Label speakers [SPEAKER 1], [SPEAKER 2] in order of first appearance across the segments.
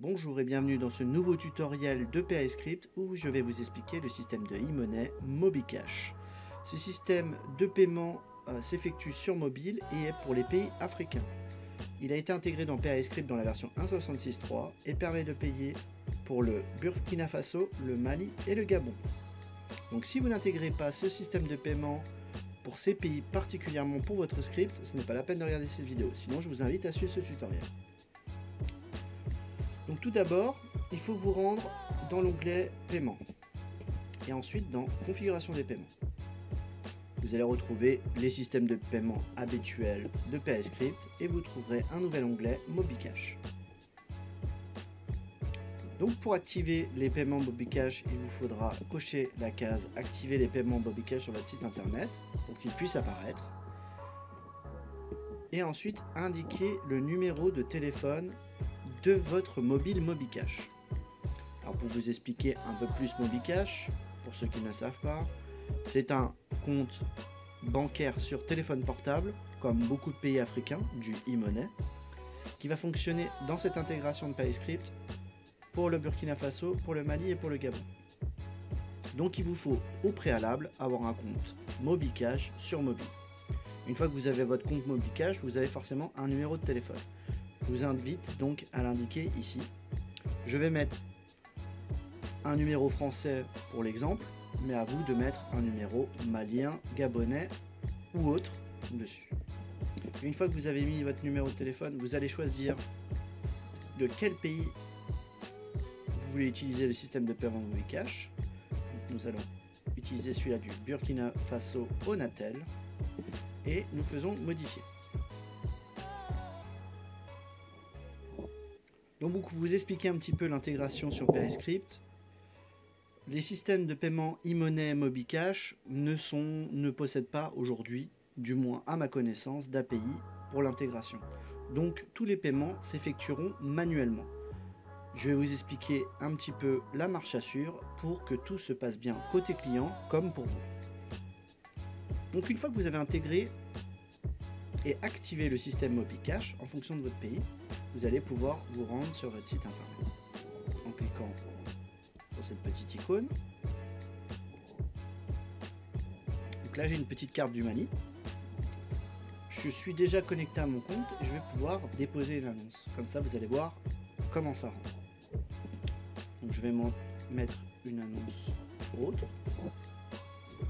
[SPEAKER 1] Bonjour et bienvenue dans ce nouveau tutoriel de PaysScript où je vais vous expliquer le système de e-money MobiCash. Ce système de paiement s'effectue sur mobile et est pour les pays africains. Il a été intégré dans PaysScript dans la version 1.66.3 et permet de payer pour le Burkina Faso, le Mali et le Gabon. Donc si vous n'intégrez pas ce système de paiement pour ces pays particulièrement pour votre script, ce n'est pas la peine de regarder cette vidéo, sinon je vous invite à suivre ce tutoriel. Donc tout d'abord, il faut vous rendre dans l'onglet Paiement et ensuite dans Configuration des paiements. Vous allez retrouver les systèmes de paiement habituels de PaysScript et vous trouverez un nouvel onglet MobiCash. Donc pour activer les paiements MobiCash, il vous faudra cocher la case Activer les paiements MobiCash sur votre site internet pour qu'ils puissent apparaître. Et ensuite indiquer le numéro de téléphone de votre mobile MobiCash. Alors pour vous expliquer un peu plus MobiCash, pour ceux qui ne le savent pas, c'est un compte bancaire sur téléphone portable, comme beaucoup de pays africains, du e-money, qui va fonctionner dans cette intégration de PaysScript pour le Burkina Faso, pour le Mali et pour le Gabon. Donc il vous faut au préalable avoir un compte MobiCash sur mobile. Une fois que vous avez votre compte MobiCash, vous avez forcément un numéro de téléphone. Je vous invite donc à l'indiquer ici. Je vais mettre un numéro français pour l'exemple, mais à vous de mettre un numéro malien, gabonais ou autre dessus. Une fois que vous avez mis votre numéro de téléphone, vous allez choisir de quel pays vous voulez utiliser le système de paiement MobiCash. Nous allons utiliser celui-là du Burkina Faso Onatel et nous faisons modifier. Donc pour vous expliquer un petit peu l'intégration sur PaysScript, les systèmes de paiement e-money MobiCash ne possèdent pas aujourd'hui, du moins à ma connaissance, d'API pour l'intégration. Donc tous les paiements s'effectueront manuellement. Je vais vous expliquer un petit peu la marche à suivre pour que tout se passe bien côté client comme pour vous. Donc une fois que vous avez intégré et activé le système MobiCash en fonction de votre pays, vous allez pouvoir vous rendre sur votre site internet en cliquant sur cette petite icône. Donc là j'ai une petite carte du Mali. Je suis déjà connecté à mon compte et je vais pouvoir déposer une annonce. Comme ça vous allez voir comment ça rend. Donc je vais mettre une annonce autre.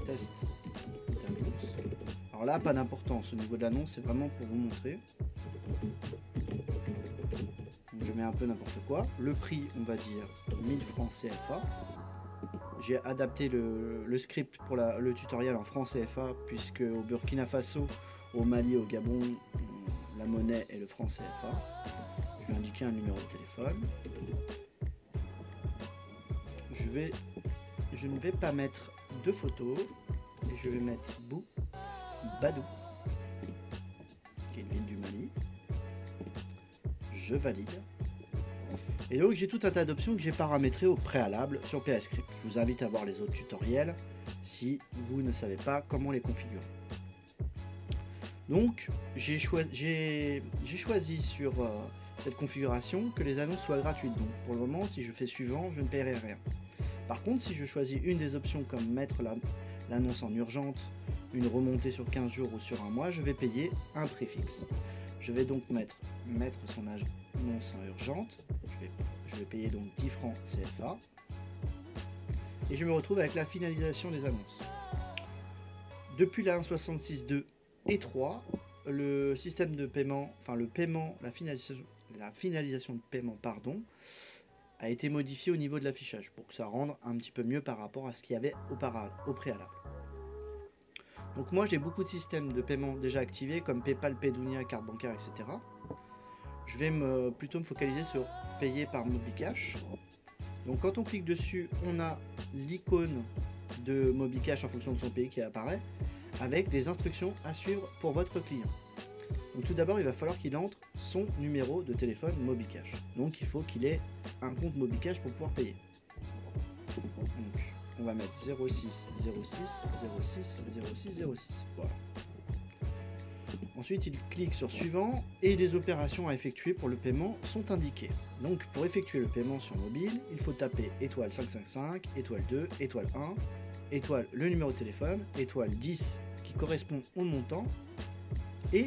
[SPEAKER 1] Test d'annonce. Alors là, pas d'importance au niveau de l'annonce, c'est vraiment pour vous montrer. Donc je mets un peu n'importe quoi. Le prix, on va dire 1000 francs CFA. J'ai adapté le script pour le tutoriel en francs CFA, puisque au Burkina Faso, au Mali, au Gabon, la monnaie est le franc CFA. Je vais indiquer un numéro de téléphone. Je ne vais pas mettre de photos et je vais mettre Badou, qui est une ville du Mali. Je valide. Et donc j'ai tout un tas d'options que j'ai paramétrées au préalable sur PaysScript. Je vous invite à voir les autres tutoriels si vous ne savez pas comment les configurer. Donc j'ai choisi sur cette configuration que les annonces soient gratuites. Donc pour le moment, si je fais suivant, je ne paierai rien. Par contre, si je choisis une des options comme mettre l'annonce en urgente, une remontée sur 15 jours ou sur un mois, je vais payer un prix fixe. Je vais donc mettre son annonce en urgente. Je vais payer donc 10 francs CFA. Et je me retrouve avec la finalisation des annonces. Depuis la 1.66.2 et 3, le système de paiement, la finalisation de paiement, pardon, a été modifié au niveau de l'affichage pour que ça rende un petit peu mieux par rapport à ce qu'il y avait au préalable. Donc moi j'ai beaucoup de systèmes de paiement déjà activés comme PayPal, Paydunia, carte bancaire, etc. Je vais plutôt me focaliser sur payer par MobiCash. Donc quand on clique dessus, on a l'icône de MobiCash en fonction de son pays qui apparaît avec des instructions à suivre pour votre client. Donc tout d'abord il va falloir qu'il entre son numéro de téléphone MobiCash. Donc il faut qu'il ait un compte MobiCash pour pouvoir payer. Donc on va mettre 06 06 06 06 06. Voilà. Ensuite, il clique sur suivant et des opérations à effectuer pour le paiement sont indiquées. Donc pour effectuer le paiement sur mobile, il faut taper étoile 555, étoile 2, étoile 1, étoile le numéro de téléphone, étoile 10 qui correspond au montant et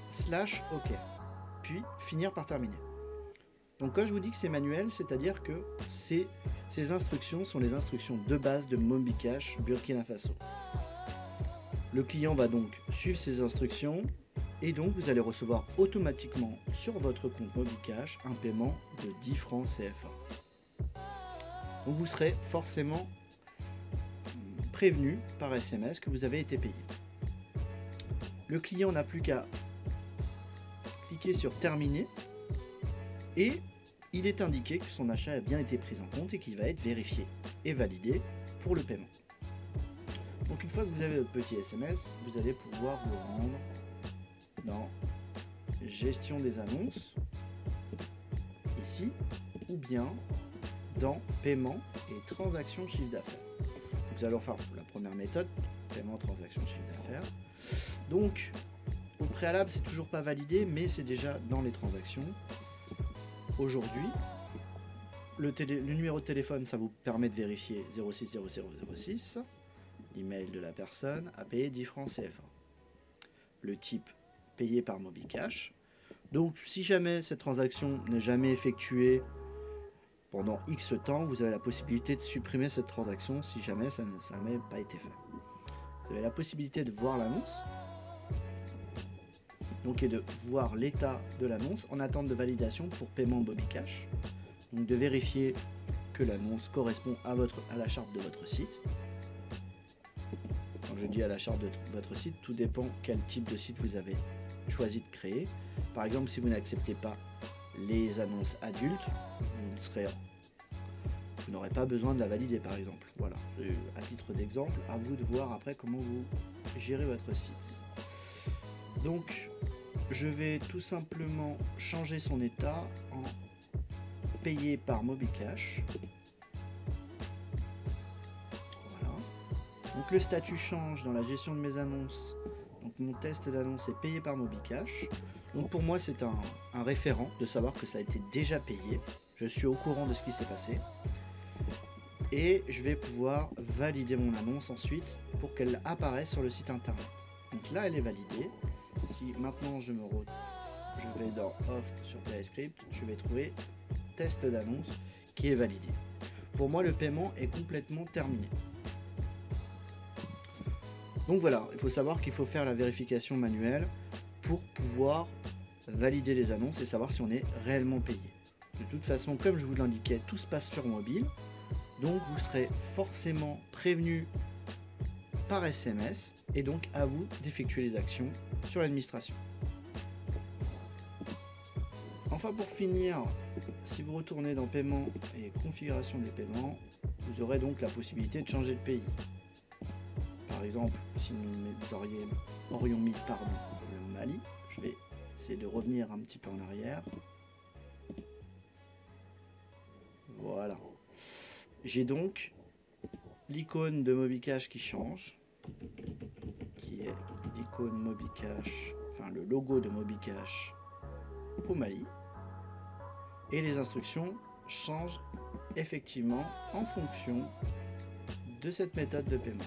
[SPEAKER 1] slash OK. Puis finir par terminer. Donc quand je vous dis que c'est manuel, c'est-à-dire que ces instructions sont les instructions de base de Mobicash Burkina Faso. Le client va donc suivre ces instructions et donc vous allez recevoir automatiquement sur votre compte Mobicash un paiement de 10 francs CFA. Donc vous serez forcément prévenu par SMS que vous avez été payé. Le client n'a plus qu'à cliquer sur terminer et il est indiqué que son achat a bien été pris en compte et qu'il va être vérifié et validé pour le paiement. Donc une fois que vous avez le petit SMS, vous allez pouvoir vous rendre dans gestion des annonces, ici, ou bien dans paiement et transaction chiffre d'affaires. Vous allez faire la première méthode, paiement, transaction, chiffre d'affaires. Donc au préalable, c'est toujours pas validé, mais c'est déjà dans les transactions. Aujourd'hui, le numéro de téléphone, ça vous permet de vérifier 060006. L'email de la personne à payer 10 francs CFA. Le type payé par Mobicash. Donc si jamais cette transaction n'est jamais effectuée pendant X temps, vous avez la possibilité de supprimer cette transaction si jamais ça n'a pas été fait. Vous avez la possibilité de voir l'annonce. Donc et de voir l'état de l'annonce en attente de validation pour paiement Mobicash. Donc de vérifier que l'annonce correspond à la charte de votre site. Quand je dis à la charte de votre site, tout dépend quel type de site vous avez choisi de créer. Par exemple, si vous n'acceptez pas les annonces adultes, vous n'aurez pas besoin de la valider par exemple. Voilà, à titre d'exemple, à vous de voir après comment vous gérez votre site. Donc, je vais tout simplement changer son état en payé par Mobicash. Donc le statut change dans la gestion de mes annonces. Donc mon test d'annonce est payé par Mobicash. Donc pour moi c'est un référent de savoir que ça a été déjà payé. Je suis au courant de ce qui s'est passé. Et je vais pouvoir valider mon annonce ensuite pour qu'elle apparaisse sur le site internet. Donc là elle est validée. Si maintenant je vais dans offre sur PayScript, je vais trouver test d'annonce qui est validé. Pour moi le paiement est complètement terminé. Donc voilà, il faut savoir qu'il faut faire la vérification manuelle pour pouvoir valider les annonces et savoir si on est réellement payé. De toute façon, comme je vous l'indiquais, tout se passe sur mobile, donc vous serez forcément prévenu par SMS et donc à vous d'effectuer les actions sur l'administration. Enfin pour finir, si vous retournez dans paiement et configuration des paiements, vous aurez donc la possibilité de changer de pays. Par exemple, si nous aurions mis le Mali, je vais essayer de revenir un petit peu en arrière. Voilà. J'ai donc l'icône de Mobicash qui change, qui est l'icône Mobicash, enfin le logo de Mobicash au Mali. Et les instructions changent effectivement en fonction de cette méthode de paiement.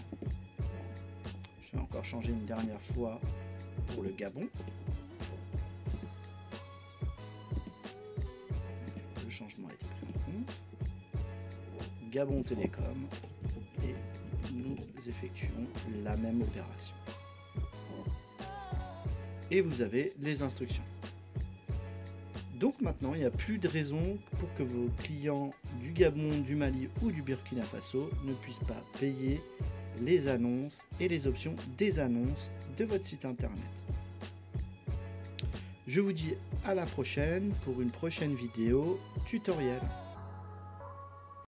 [SPEAKER 1] Je vais encore changer une dernière fois pour le Gabon. Le changement a été pris en compte. Gabon Télécom. Et nous effectuons la même opération. Et vous avez les instructions. Donc maintenant, il n'y a plus de raison pour que vos clients du Gabon, du Mali ou du Burkina Faso ne puissent pas payer les annonces et les options des annonces de votre site internet. Je vous dis à la prochaine pour une prochaine vidéo tutoriel.